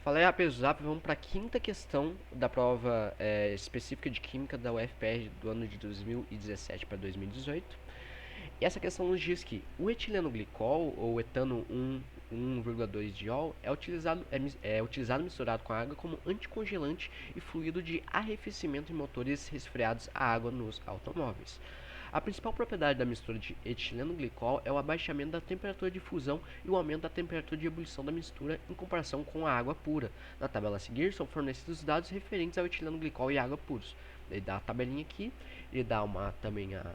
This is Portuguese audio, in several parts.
Fala aí, Rapazap, vamos para a quinta questão da prova específica de Química da UFPR do ano de 2017 para 2018. E essa questão nos diz que o etileno glicol, ou etano 1,2 diol, é utilizado misturado com água como anticongelante e fluido de arrefecimento em motores resfriados a água nos automóveis. A principal propriedade da mistura de etileno glicol é o abaixamento da temperatura de fusão e o aumento da temperatura de ebulição da mistura em comparação com a água pura. Na tabela a seguir são fornecidos dados referentes ao etileno glicol e água puros. Ele dá a tabelinha aqui, ele dá também a...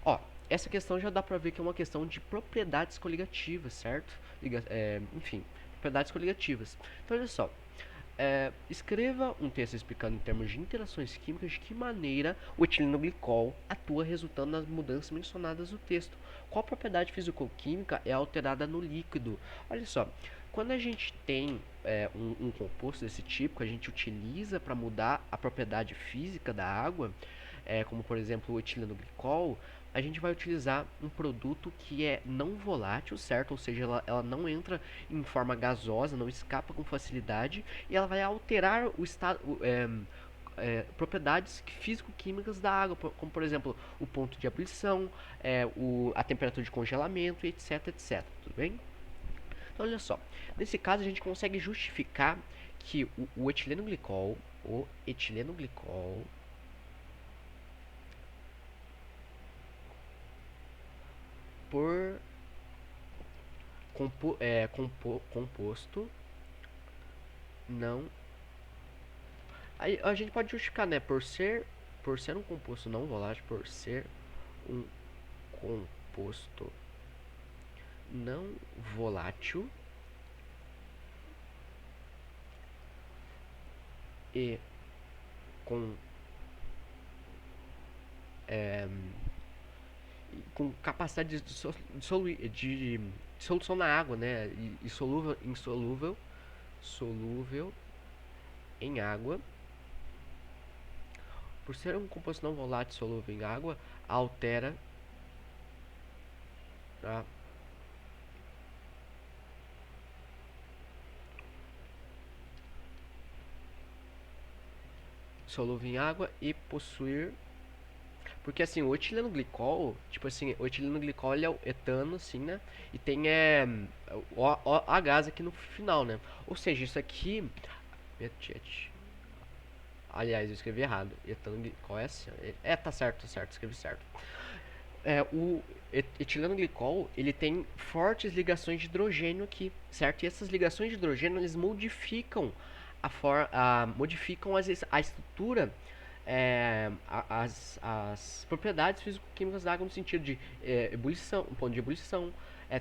Ó, essa questão já dá pra ver que é uma questão de propriedades coligativas, certo? Enfim, propriedades coligativas. Então, olha só. Escreva um texto explicando em termos de interações químicas de que maneira o etileno glicol atua resultando nas mudanças mencionadas no texto. Qual propriedade físico-química é alterada no líquido? Olha só, quando a gente tem um composto desse tipo, que a gente utiliza para mudar a propriedade física da água, como por exemplo o etileno glicol, a gente vai utilizar um produto que é não volátil, certo? Ou seja, ela não entra em forma gasosa, não escapa com facilidade e ela vai alterar o estado, propriedades físico-químicas da água, como por exemplo o ponto de ebulição, a temperatura de congelamento, etc, etc. Tudo bem? Então, olha só. Nesse caso, a gente consegue justificar que o etileno glicol, por composto não. Aí a gente pode justificar, né? Por ser um composto não volátil, por ser um composto não volátil e com capacidade de solução na água, né? E solúvel em água. Por ser um composto não volátil solúvel em água, altera a solúvel em água e possuir. Porque assim, o etileno glicol, tipo assim, o etileno glicol ele é o etano, assim, né? E tem o gás aqui no final, né? Ou seja, isso aqui. Aliás, eu escrevi errado. Etano glicol é assim. Tá certo, escrevi certo. O etileno glicol ele tem fortes ligações de hidrogênio aqui, certo? E essas ligações de hidrogênio eles modificam a estrutura, as propriedades físico-químicas da água no sentido de ebulição, ponto de ebulição,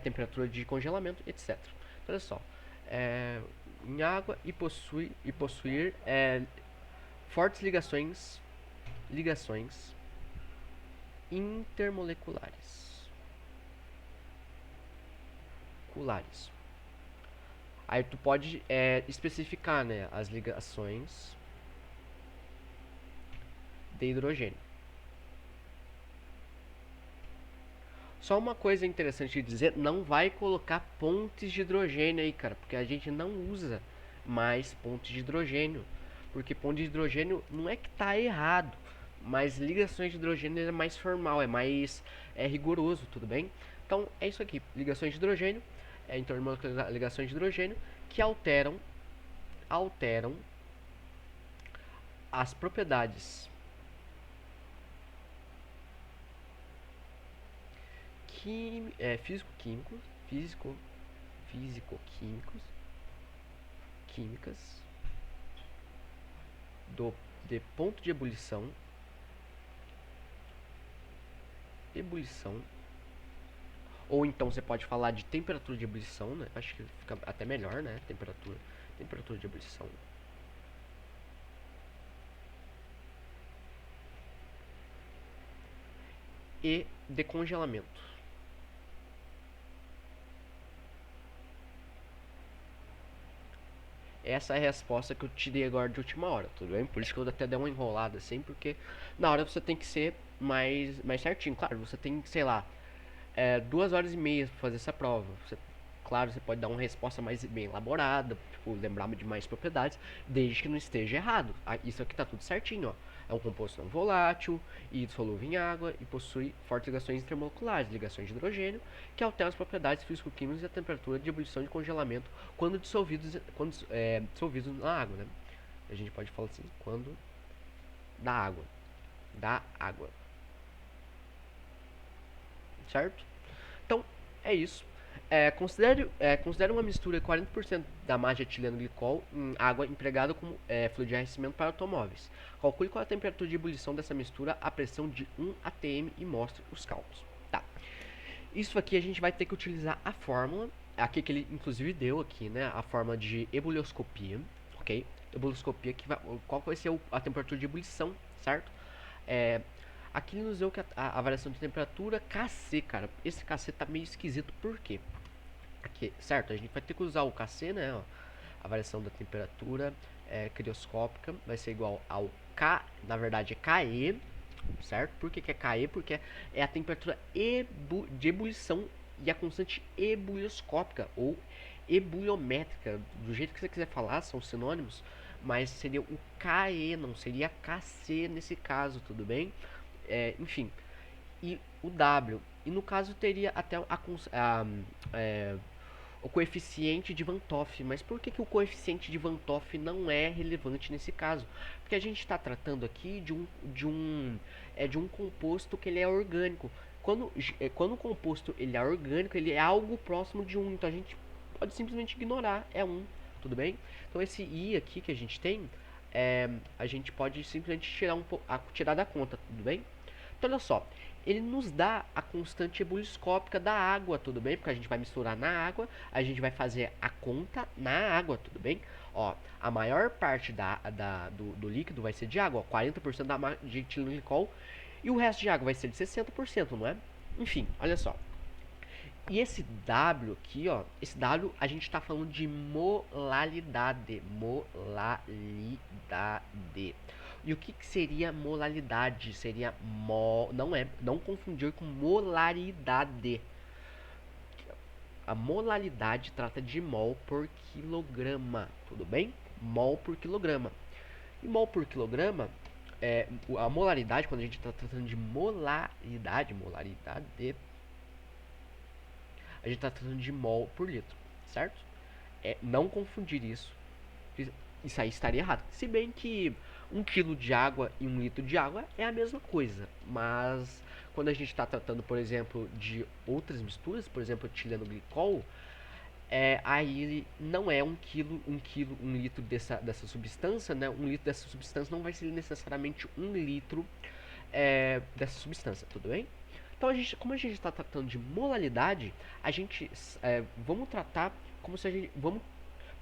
temperatura de congelamento, etc. Então, olha só, em água e possuir fortes ligações intermoleculares. Aí tu pode especificar, né, as ligações de hidrogênio. Só uma coisa interessante de dizer, não vai colocar pontes de hidrogênio aí, cara, porque a gente não usa mais pontes de hidrogênio. Porque ponte de hidrogênio não é que tá errado, mas ligações de hidrogênio é mais formal, é mais rigoroso, tudo bem? Então é isso aqui, ligações de hidrogênio, ligações de hidrogênio que alteram as propriedades físico-químicos, químicas de ponto de ebulição, ou então você pode falar de temperatura de ebulição, né? Acho que fica até melhor, né? Temperatura de ebulição. E de congelamento. Essa é a resposta que eu te dei agora de última hora, tudo bem? Por isso que eu até dei uma enrolada assim, porque na hora você tem que ser mais certinho. Claro, você tem, sei lá, 2 horas e meia pra fazer essa prova. claro, você pode dar uma resposta mais bem elaborada, tipo, lembrar de mais propriedades, desde que não esteja errado. Isso aqui tá tudo certinho, ó. É um composto não volátil, e solúvel em água, e possui fortes ligações intermoleculares, ligações de hidrogênio, que alteram as propriedades físico-químicas e a temperatura de ebulição e congelamento quando dissolvidos na água, né? A gente pode falar assim, quando da água, certo? Então, é isso. Considere uma mistura de 40% da massa de etileno glicol em água empregada como fluido de arrefecimento para automóveis. Calcule qual a temperatura de ebulição dessa mistura a pressão de 1 atm e mostre os cálculos. Tá. Isso aqui a gente vai ter que utilizar a fórmula, aqui que ele inclusive deu aqui, né? A fórmula de ebulioscopia, ok? Ebulioscopia, qual vai ser a temperatura de ebulição, certo? É, aqui ele nos deu que a variação de temperatura Kc, cara. Esse Kc tá meio esquisito, por quê? Aqui, certo? A gente vai ter que usar o Kc, né? Ó, a variação da temperatura crioscópica vai ser igual ao K, na verdade é Ke, certo? Por que é Ke? Porque é a temperatura de ebulição e a constante ebulioscópica ou ebuliométrica, do jeito que você quiser falar, são sinônimos, mas seria o Ke, não seria Kc nesse caso, tudo bem? Enfim, e o W. E no caso teria até o coeficiente de Van Toff. Mas por que o coeficiente de Van Toff não é relevante nesse caso? Porque a gente está tratando aqui de um composto que ele é orgânico. Quando o composto ele é orgânico, ele é algo próximo de 1. Então a gente pode simplesmente ignorar, é 1. Tudo bem? Então esse I aqui que a gente tem, a gente pode simplesmente tirar da conta, tudo bem? Então olha só, ele nos dá a constante ebuliscópica da água, tudo bem? Porque a gente vai misturar na água, a gente vai fazer a conta na água, tudo bem? Ó, a maior parte do líquido vai ser de água, ó, 40% de etileno glicol, e o resto de água vai ser de 60%, não é? Enfim, olha só. E esse W aqui, ó, esse W a gente está falando de molalidade, E o que seria molalidade? Seria não confundir com molaridade. A molalidade trata de mol por quilograma, tudo bem? Mol por quilograma. E mol por quilograma, a molaridade, quando a gente está tratando de molaridade, a gente está tratando de mol por litro, certo? Não confundir isso. Isso aí estaria errado. Se bem que 1 kg de água e 1 litro de água é a mesma coisa. Mas quando a gente está tratando, por exemplo, de outras misturas, por exemplo, etileno glicol, aí não é 1 litro dessa substância, né? 1 litro dessa substância não vai ser necessariamente 1 litro dessa substância, tudo bem? Então, como a gente está tratando de molalidade, vamos tratar como se vamos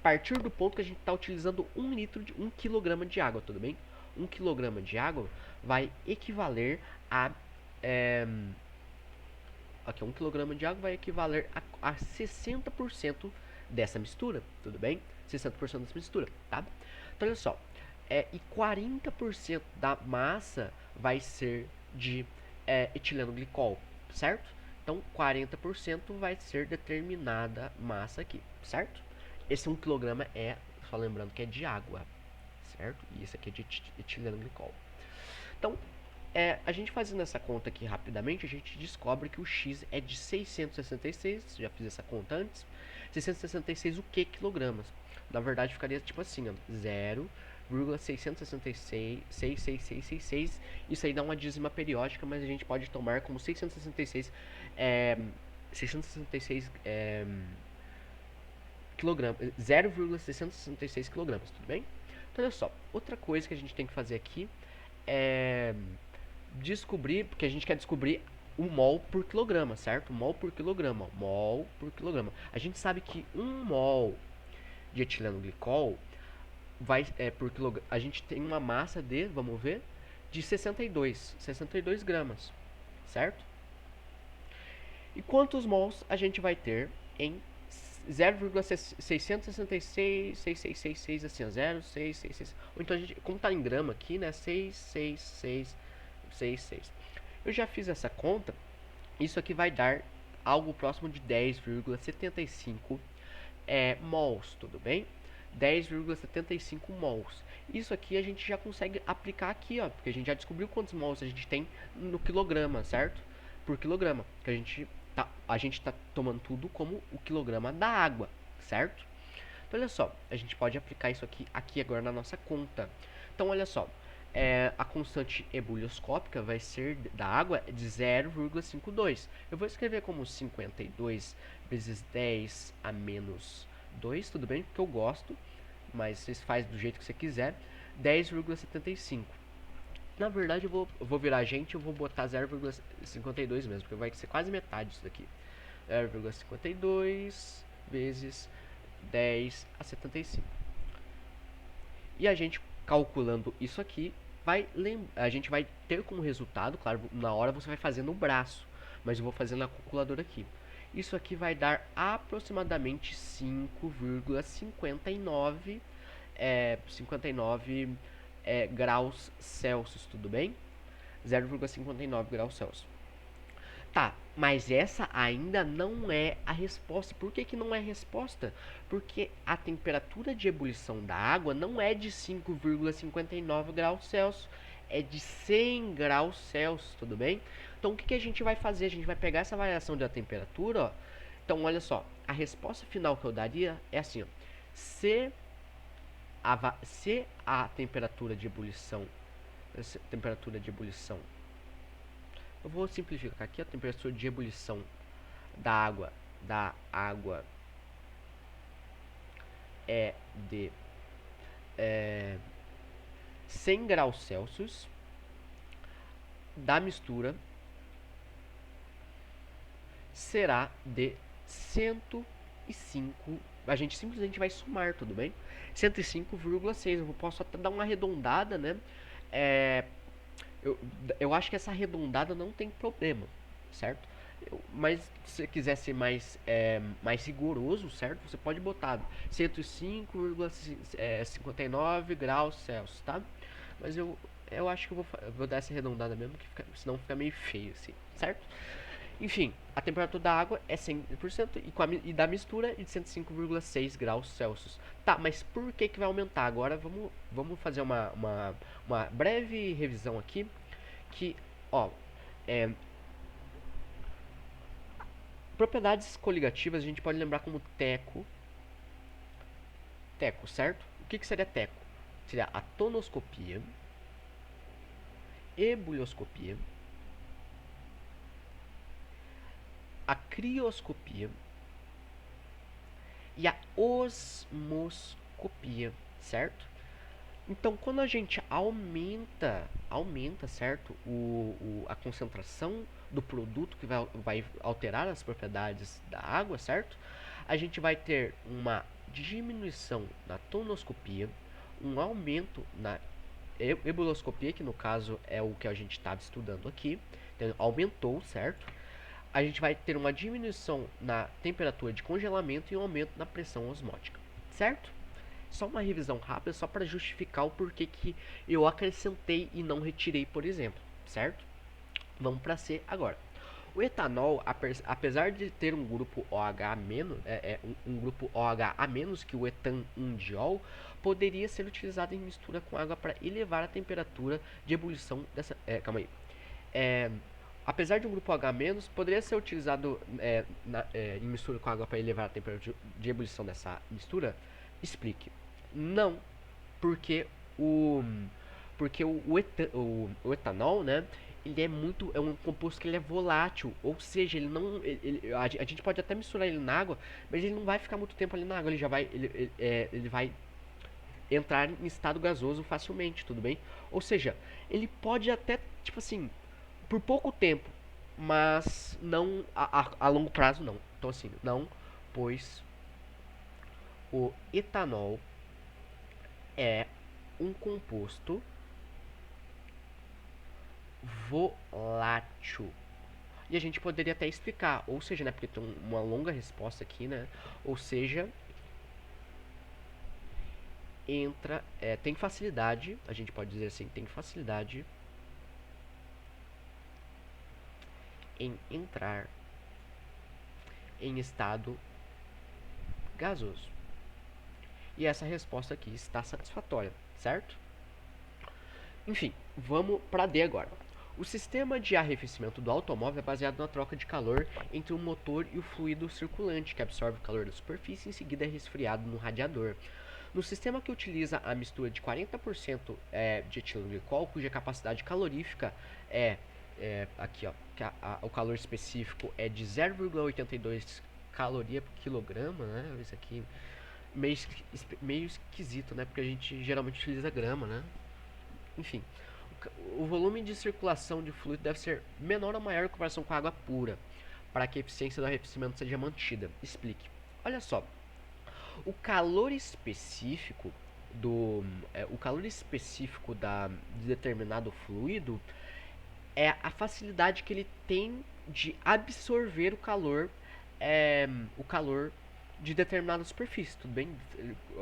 partir do ponto que a gente está utilizando 1 quilograma de água, tudo bem? 1 quilograma de água vai equivaler a... aqui, 1 quilograma de água vai equivaler a 60% dessa mistura, tudo bem? 60% dessa mistura, tá? Então, olha só. E 40% da massa vai ser de etileno glicol, certo? Então, 40% vai ser determinada massa aqui, certo? Esse 1 kg só lembrando que é de água, certo? E esse aqui é de etileno glicol. Então, a gente fazendo essa conta aqui rapidamente, a gente descobre que o X é de 666, já fiz essa conta antes, 666 o que quilogramas? Na verdade ficaria tipo assim, ó, 0,666, isso aí dá uma dízima periódica, mas a gente pode tomar como 666 kg, 0,666 kg, tudo bem? Então olha só, outra coisa que a gente tem que fazer aqui é descobrir, porque a gente quer descobrir o mol por quilograma, certo? Mol por quilograma, mol por quilograma. A gente sabe que 1 mol de etileno glicol por quilograma, a gente tem uma massa de, vamos ver, de 62 gramas, certo? E quantos mols a gente vai ter em 0,666, assim, 0,666. Ou então, como está em grama aqui, né, 666. Eu já fiz essa conta. Isso aqui vai dar algo próximo de 10,75 mols, tudo bem? 10,75 mols. Isso aqui a gente já consegue aplicar aqui, ó, porque a gente já descobriu quantos mols a gente tem no quilograma, certo? Por quilograma, que a gente tá tomando tudo como o quilograma da água, certo? Então, olha só, a gente pode aplicar isso aqui agora na nossa conta. Então, olha só, a constante ebulioscópica vai ser da água de 0,52. Eu vou escrever como 52 vezes 10 a menos 2, tudo bem? Porque eu gosto, mas vocês fazem do jeito que você quiser. 10,75. Na verdade, eu vou virar gente, eu vou botar 0,52 mesmo, porque vai ser quase metade disso daqui. 0,52 vezes 10 a 75. E a gente calculando isso aqui, a gente vai ter como resultado, claro, na hora você vai fazer no braço, mas eu vou fazer na calculadora aqui. Isso aqui vai dar aproximadamente 5,59 graus Celsius, tudo bem? 0,59 graus Celsius. Tá, mas essa ainda não é a resposta. Por que não é a resposta? Porque a temperatura de ebulição da água não é de 5,59 graus Celsius, é de 100 graus Celsius, tudo bem? Então o que a gente vai fazer? A gente vai pegar essa variação da temperatura, ó. Então olha só, a resposta final que eu daria é assim, ó. Se a temperatura de ebulição, eu vou simplificar aqui, a temperatura de ebulição da água é de 100 graus Celsius, da mistura será de 105. A gente simplesmente vai somar, tudo bem? 105,6. Eu posso até dar uma arredondada, né? Eu acho que essa arredondada não tem problema, certo? Mas se você quiser ser mais rigoroso, certo? Você pode botar 105,59 graus Celsius, tá? Mas eu acho que eu vou dar essa arredondada mesmo, senão fica meio feio assim, certo? Enfim, a temperatura da água é 100% e da mistura é de 105,6 graus Celsius. Tá, mas por que vai aumentar? Agora vamos fazer uma breve revisão aqui. Que, ó, propriedades coligativas a gente pode lembrar como teco, certo? O que seria teco? Seria a tonoscopia, ebulioscopia, a crioscopia e a osmoscopia, certo? Então, quando a gente aumenta, certo, a concentração do produto que vai alterar as propriedades da água, certo? A gente vai ter uma diminuição na tonoscopia, um aumento na ebulioscopia, que no caso é o que a gente estava estudando aqui, então aumentou, certo? A gente vai ter uma diminuição na temperatura de congelamento e um aumento na pressão osmótica, certo? Só uma revisão rápida, só para justificar o porquê que eu acrescentei e não retirei, por exemplo, certo? Vamos para C agora. O etanol, apesar de ter um grupo OH menos, um grupo OH a menos que o etandiol, poderia ser utilizado em mistura com água para elevar a temperatura de ebulição dessa. Calma aí. Apesar de um grupo OH menos, poderia ser utilizado em mistura com água para elevar a temperatura de ebulição dessa mistura? Explique. Não, porque o etanol, né? Ele é um composto que ele é volátil, ou seja, ele não, a gente pode até misturar ele na água, mas ele não vai ficar muito tempo ali na água, ele já vai, ele vai entrar em estado gasoso facilmente, tudo bem? Ou seja, ele pode até, tipo assim, por pouco tempo, mas não a longo prazo não. Então assim, não, pois o etanol é um composto volátil. E a gente poderia até explicar, ou seja, né, porque tem uma longa resposta aqui, né? Ou seja, tem facilidade, a gente pode dizer assim, tem facilidade em entrar em estado gasoso. E essa resposta aqui está satisfatória, certo? Enfim, vamos para D agora. O sistema de arrefecimento do automóvel é baseado na troca de calor entre o motor e o fluido circulante, que absorve o calor da superfície e em seguida é resfriado no radiador. No sistema que utiliza a mistura de 40% de etilenglicol, cuja capacidade calorífica aqui ó, o calor específico é de 0,82 caloria por quilograma, né? Isso aqui meio esquisito, né? Porque a gente geralmente utiliza grama, né? Enfim, o volume de circulação de fluido deve ser menor ou maior em comparação com a água pura, para que a eficiência do arrefecimento seja mantida. Explique. Olha só, o calor específico o calor específico de determinado fluido é a facilidade que ele tem de absorver o calor de determinada superfície, tudo bem?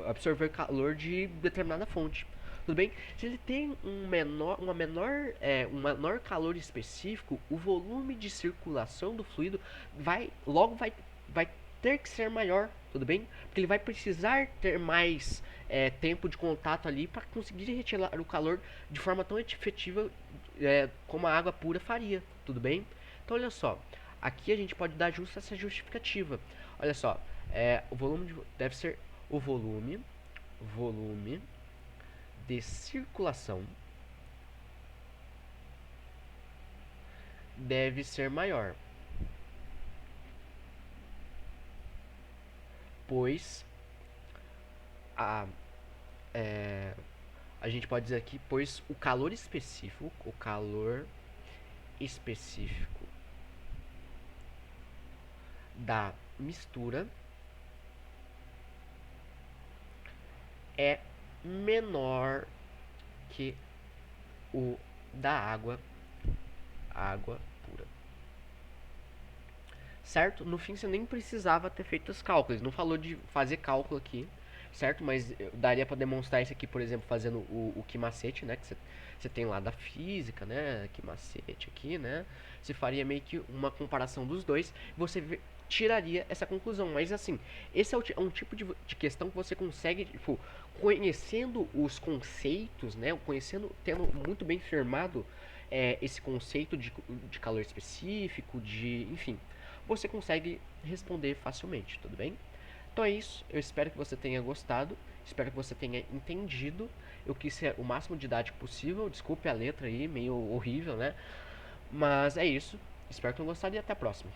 Absorver calor de determinada fonte, tudo bem? Se ele tem um menor calor específico, o volume de circulação do fluido vai ter que ser maior, tudo bem? Porque ele vai precisar ter mais tempo de contato ali para conseguir retirar o calor de forma tão efetiva como a água pura faria, tudo bem? Então olha só, aqui a gente pode dar justa essa justificativa. Olha só, o volume deve ser o volume de circulação deve ser maior, pois a, a gente pode dizer aqui, pois o calor específico da mistura é menor que o da água pura. Certo? No fim você nem precisava ter feito os cálculos, não falou de fazer cálculo aqui, certo? Mas daria para demonstrar isso aqui, por exemplo, fazendo o que macete, né? Que você tem lá da física, né? Que macete aqui, né? Você faria meio que uma comparação dos dois, você tiraria essa conclusão. Mas assim, esse é um tipo de questão que você consegue, tipo, conhecendo os conceitos, né? Tendo muito bem firmado esse conceito de calor específico, enfim, você consegue responder facilmente, tudo bem? Então é isso, eu espero que você tenha gostado, espero que você tenha entendido. Eu quis ser o máximo didático possível, desculpe a letra aí, meio horrível, né? Mas é isso, espero que tenham gostado e até a próxima.